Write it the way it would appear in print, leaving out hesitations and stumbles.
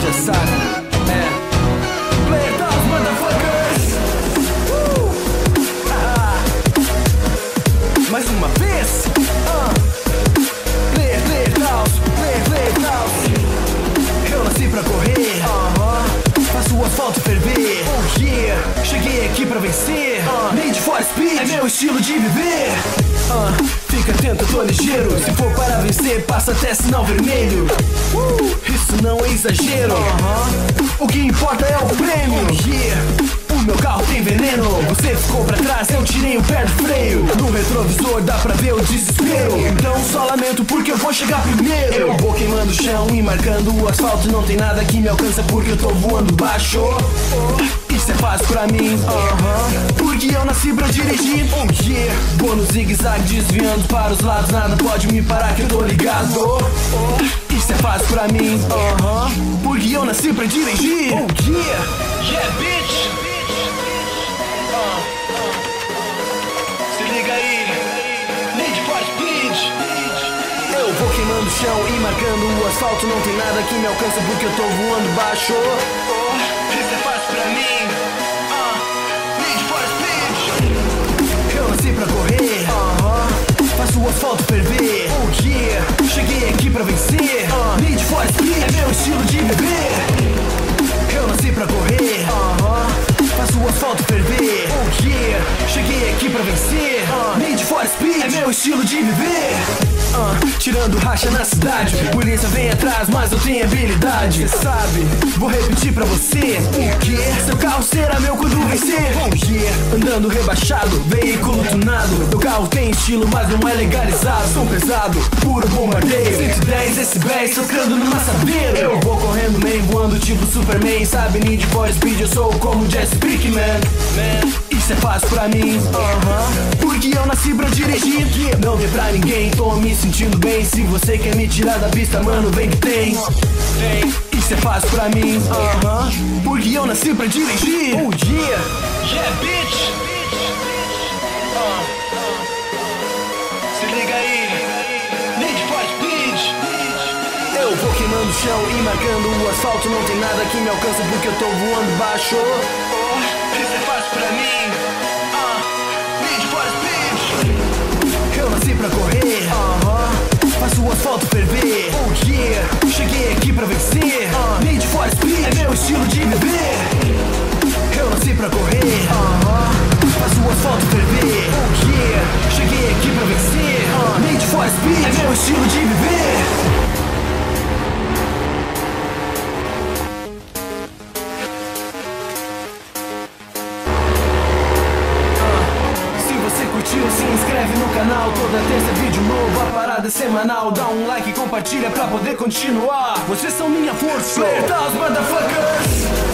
já sabe. Player Downs, motherfuckers. Mais uma vez. Player Downs, Player Downs. Eu nasci pra correr. Faço o asfalto ferver. Oh yeah, cheguei aqui pra vencer. Need for Speed é meu estilo de viver. Fica atento, eu tô ligeiro. Se for para vencer, passa até sinal vermelho. Isso não é exagero. O que importa é o prêmio. Yeah, o meu carro tem veneno. Você ficou pra trás, eu tirei o pé do freio. No retrovisor dá pra ver o desespero. Então só lamento porque eu vou chegar primeiro. Eu vou queimando o chão e marcando o asfalto. Não tem nada que me alcança porque eu tô voando baixo. Isso é fácil pra mim, porque eu nasci pra dirigir. Oh yeah, vou no zigue-zague desviando para os lados. Nada pode me parar que eu tô ligado. Isso é fácil pra mim, porque eu nasci pra dirigir. Oh yeah, yeah bitch. Se liga aí, Need for Speed. Eu vou queimando o chão e marcando o asfalto. Não tem nada que me alcança porque eu tô voando baixo. Isso é fácil pra mim. Need for Speed. Eu nasci pra correr. Faço o asfalto ferver. Oh yeah, cheguei aqui pra vencer. Need for Speed é meu estilo de viver. Eu nasci pra correr. Faço o asfalto ferver. Oh yeah, cheguei aqui pra vencer. Need for Speed é meu estilo de viver. Tirando racha na cidade. Polícia vem atrás, mas eu tenho habilidade. Cê sabe, vou repetir pra você. O quê? Seu carro será meu quando vencer. Oh yeah, andando rebaixado, veículo tunado. Meu carro tem estilo, mas não é legalizado. Som pesado, puro bombardeio. 110 decibéis, tocando no massadeiro. Eu vou correndo, man, voando tipo Superman. Sabe, Need for Speed, eu sou como Jesse Pinkman. Isso é fácil pra mim, porque eu nasci pra dirigir. Não dê pra ninguém, tô me sentindo bem. Se você quer me tirar da pista, mano, vem que tem. Isso é fácil pra mim, porque eu nasci pra dirigir. Oh yeah, yeah bitch. Se liga aí, Need for Speed. Eu vou queimando o chão e marcando o asfalto. Não tem nada que me alcança porque eu tô voando baixo. Isso é fácil pra mim. Need for Speed. Eu nasci pra correr. Faço o asfalto ferver. Oh yeah, cheguei aqui pra vencer. Need for Speed é meu estilo de viver. Eu nasci pra correr. Faço o asfalto ferver. Oh yeah, cheguei aqui pra vencer. Need for Speed é meu estilo de viver. Se inscreve no canal, toda terça é vídeo novo. A parada é semanal, dá um like e compartilha pra poder continuar. Vocês são minha força. Player Downs, motherfuckers.